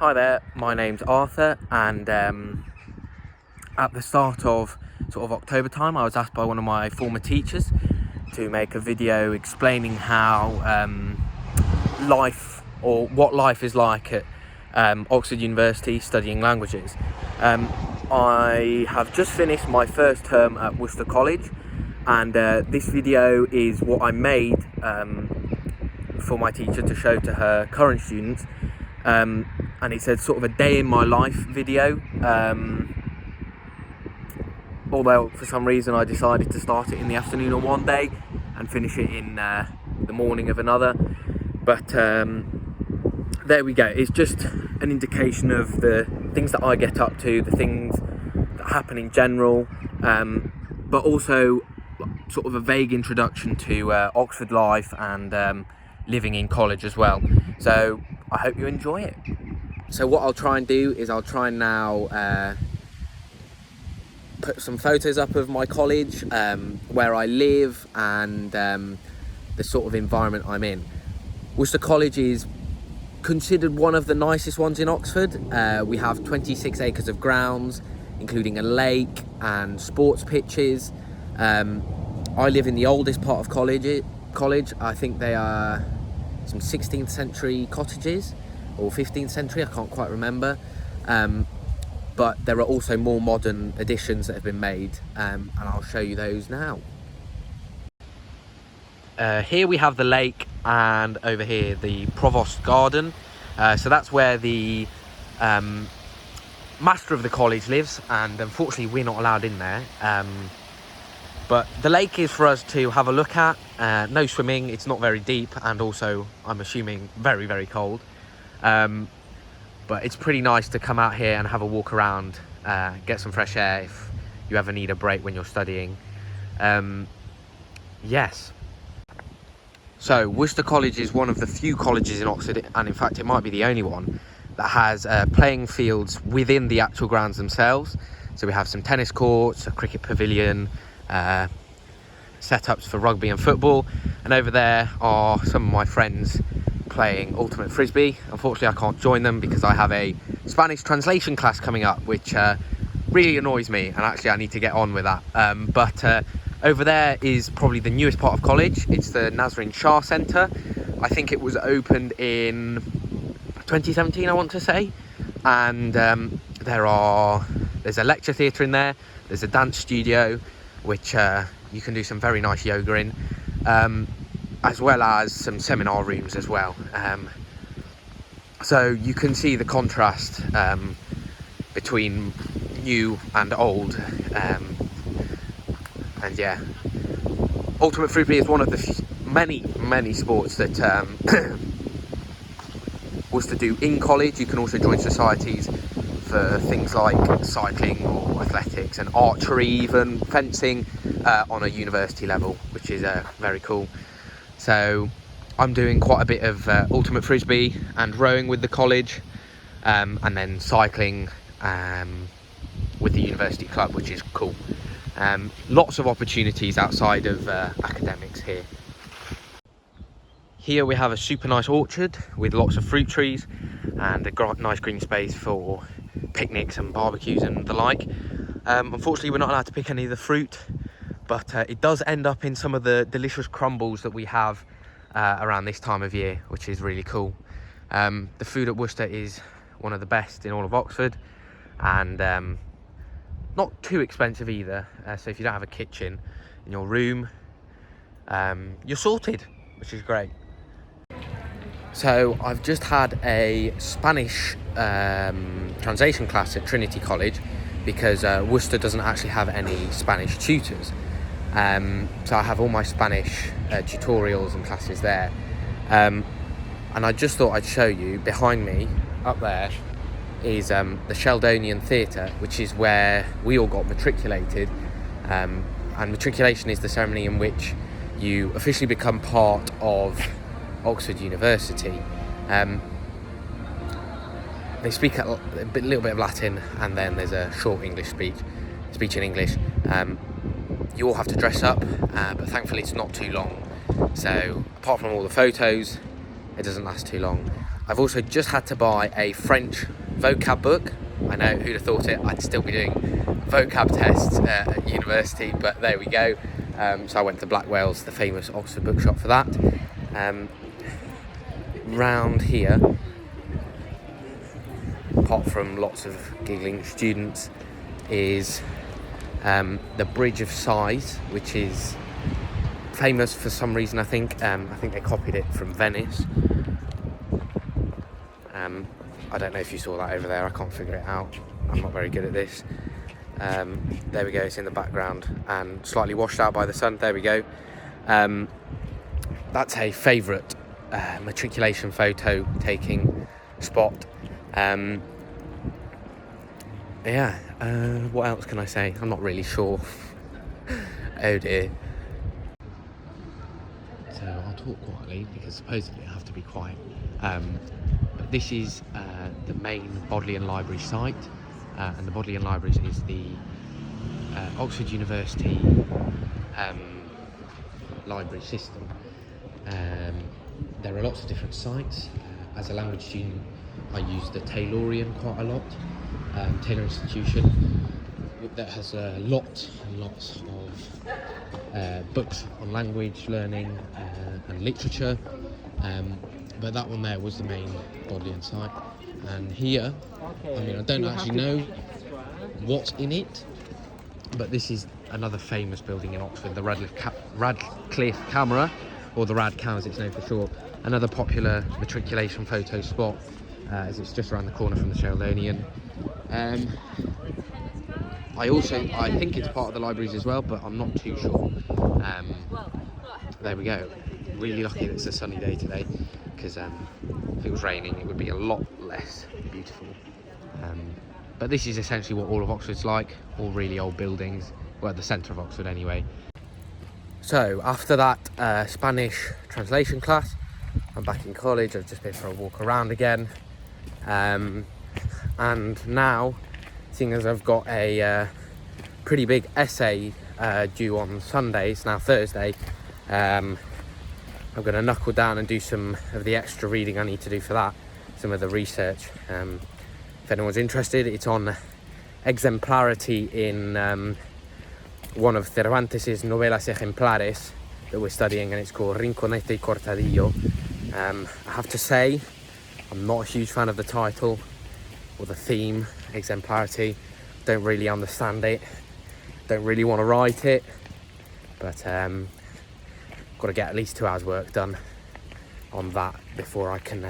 Hi there, my name's Arthur, and at the start of sort of October time, I was asked by one of my former teachers to make a video explaining how what life is like at Oxford University studying languages. I have just finished my first term at Worcester College, and this video is what I made for my teacher to show to her current students. And it's a sort of a day in my life video, although for some reason I decided to start it in the afternoon on one day and finish it in the morning of another. But there we go. It's just an indication of the things that I get up to, the things that happen in general, but also sort of a vague introduction to Oxford life and living in college as well. So I hope you enjoy it. So what I'll try and do is I'll try and now put some photos up of my college, where I live, and the sort of environment I'm in. Worcester College is considered one of the nicest ones in Oxford. We have 26 acres of grounds, including a lake and sports pitches. I live in the oldest part of college. I think they are some 16th century cottages or 15th century, I can't quite remember, but there are also more modern additions that have been made, and I'll show you those now. Here we have the lake, and over here the Provost Garden. So that's where the master of the college lives, and unfortunately we're not allowed in there. But the lake is for us to have a look at. No swimming, it's not very deep, and also, I'm assuming, very, very cold. But it's pretty nice to come out here and have a walk around, get some fresh air if you ever need a break when you're studying. Yes. So, Worcester College is one of the few colleges in Oxford, and in fact it might be the only one, that has playing fields within the actual grounds themselves. So we have some tennis courts, a cricket pavilion, setups for rugby and football, and over there are some of my friends playing ultimate frisbee. Unfortunately I can't join them because I have a Spanish translation class coming up, which really annoys me, and actually I need to get on with that. But over there is probably the newest part of college. It's the Nazrin Shah Centre. I think it was opened in 2017, I want to say, and there's a lecture theatre in there, there's a dance studio which you can do some very nice yoga in, as well as some seminar rooms as well. So you can see the contrast between new and old, and yeah, ultimate frisbee is one of the many sports that Worcester do in college. You can also join societies for things like cycling or athletics and archery, even fencing, on a university level, which is very cool. So I'm doing quite a bit of ultimate frisbee and rowing with the college, and then cycling with the university club, which is cool. Lots of opportunities outside of academics here. Here we have a super nice orchard with lots of fruit trees and a nice green space for picnics and barbecues and the like. Unfortunately we're not allowed to pick any of the fruit, but it does end up in some of the delicious crumbles that we have around this time of year, which is really cool. The food at Worcester is one of the best in all of Oxford, and not too expensive either. So if you don't have a kitchen in your room, you're sorted, which is great. So I've just had a Spanish translation class at Trinity College, because Worcester doesn't actually have any Spanish tutors. So I have all my Spanish tutorials and classes there. And I just thought I'd show you, behind me, up there, is the Sheldonian Theatre, which is where we all got matriculated. And matriculation is the ceremony in which you officially become part of Oxford University. They speak a little bit of Latin, and then there's a short English speech in English. You all have to dress up, but thankfully it's not too long. So apart from all the photos, it doesn't last too long. I've also just had to buy a French vocab book. I know, who'd have thought it, I'd still be doing vocab tests at university, but there we go. So I went to Blackwell's, the famous Oxford bookshop, for that. Round here, apart from lots of giggling students, is the Bridge of Sighs, which is famous for some reason. I think they copied it from Venice. I don't know if you saw that over there, I can't figure it out. I'm not very good at this. There we go, it's in the background and slightly washed out by the sun. There we go. That's a favourite matriculation photo taking spot. What else can I say? I'm not really sure. Oh dear. So I'll talk quietly because supposedly I have to be quiet. But this is the main Bodleian Library site, and the Bodleian Libraries is the Oxford University library system. There are lots of different sites. As a language student, I use the Taylorian quite a lot. Taylor Institution, that has lots and lots of books on language learning and literature. But that one there was the main Bodleian site. And here, I mean, I don't actually know what's in it, but this is another famous building in Oxford, the Radcliffe Camera, or the Radcam as it's known for short. Another popular matriculation photo spot, as it's just around the corner from the Sheldonian. I think it's part of the libraries as well, but I'm not too sure. There we go. Really lucky that it's a sunny day today, because if it was raining it would be a lot less beautiful. But this is essentially what all of Oxford's like, all really old buildings, well, at the centre of Oxford anyway. So after that Spanish translation class, I'm back in college. I've just been for a walk around again, and now, seeing as I've got a pretty big essay due on Sunday, it's now Thursday, I'm going to knuckle down and do some of the extra reading I need to do for that, some of the research. If anyone's interested, it's on exemplarity in one of Cervantes' novelas ejemplares that we're studying, and it's called Rinconete y Cortadillo. I have to say, I'm not a huge fan of the title or the theme, exemplarity. Don't really understand it, don't really want to write it, but got to get at least 2 hours work done on that before I can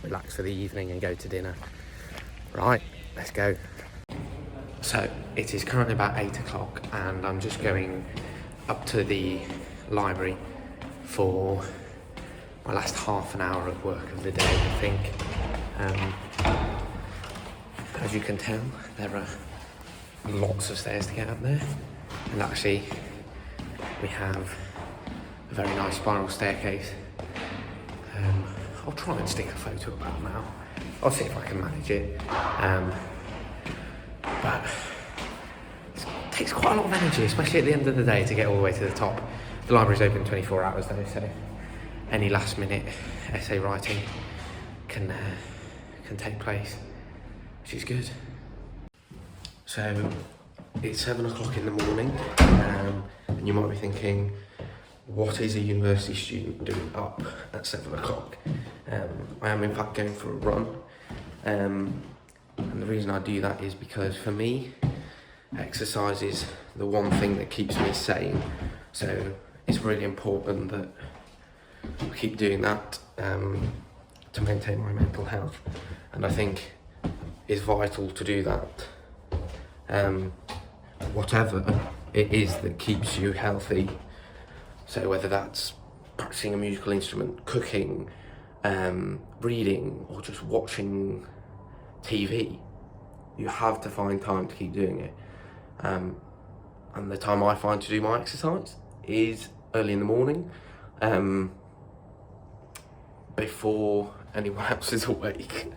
relax for the evening and go to dinner. Right, let's go. So it is currently about 8 o'clock and I'm just going up to the library for my last half an hour of work of the day, I think. As you can tell, there are lots of stairs to get up there, and actually we have a very nice spiral staircase. I'll try and stick a photo of that now. I'll see if I can manage it. But it takes quite a lot of energy, especially at the end of the day, to get all the way to the top. The library's open 24 hours though, so any last minute essay writing can take place, which is good. So it's 7 o'clock in the morning, and you might be thinking, what is a university student doing up at 7 o'clock? I am in fact going for a run, and the reason I do that is because for me, exercise is the one thing that keeps me sane. So it's really important that I keep doing that to maintain my mental health, and I think it's vital to do that, whatever it is that keeps you healthy. So whether that's practicing a musical instrument, cooking, reading, or just watching TV, you have to find time to keep doing it. And the time I find to do my exercise is early in the morning, before anyone else is awake.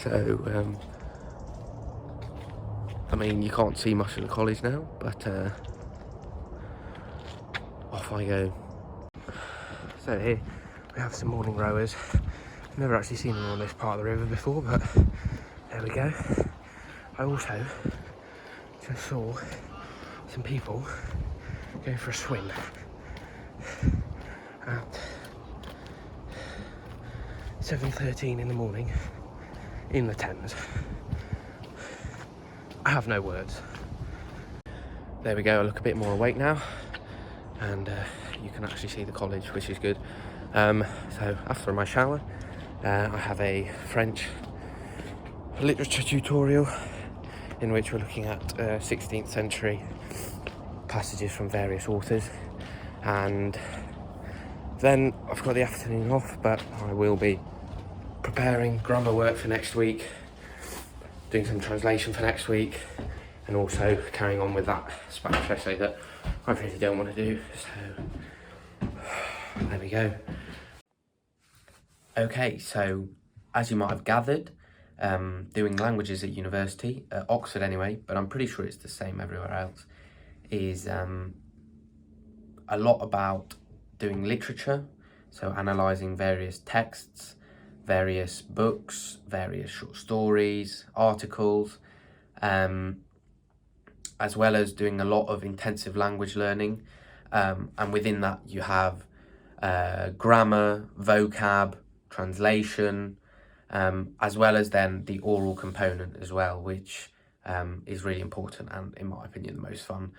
So, I mean, you can't see much of the college now, but off I go. So here we have some morning rowers. Never actually seen them on this part of the river before, but there we go. I also just saw some people going for a swim at 7:13 in the morning in the Thames. I have no words. There we go, I look a bit more awake now, and you can actually see the college, which is good. So after my shower, I have a French literature tutorial in which we're looking at 16th century passages from various authors, and then I've got the afternoon off, but I will be preparing grammar work for next week, doing some translation for next week, and also carrying on with that Spanish essay that I really don't want to do. So there we go. Okay, so as you might have gathered, doing languages at university, at Oxford anyway, but I'm pretty sure it's the same everywhere else, is a lot about doing literature, so analysing various texts, various books, various short stories, articles, as well as doing a lot of intensive language learning, and within that you have grammar, vocab, translation, as well as then the oral component as well, which is really important and, in my opinion, the most fun.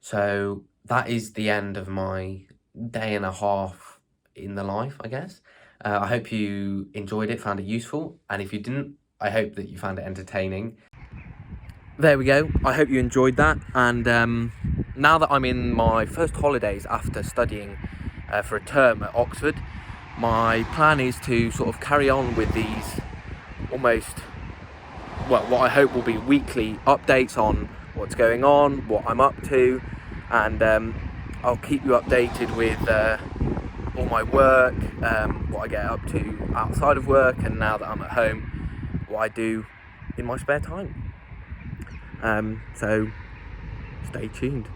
So that is the end of my day and a half in the life, I guess. I hope you enjoyed it, found it useful, and if you didn't, I hope that you found it entertaining. There we go, I hope you enjoyed that, and now that I'm in my first holidays after studying for a term at Oxford, my plan is to sort of carry on with these almost, well, what I hope will be weekly updates on what's going on, what I'm up to, and I'll keep you updated with all my work, what I get up to outside of work, and now that I'm at home, what I do in my spare time. So stay tuned.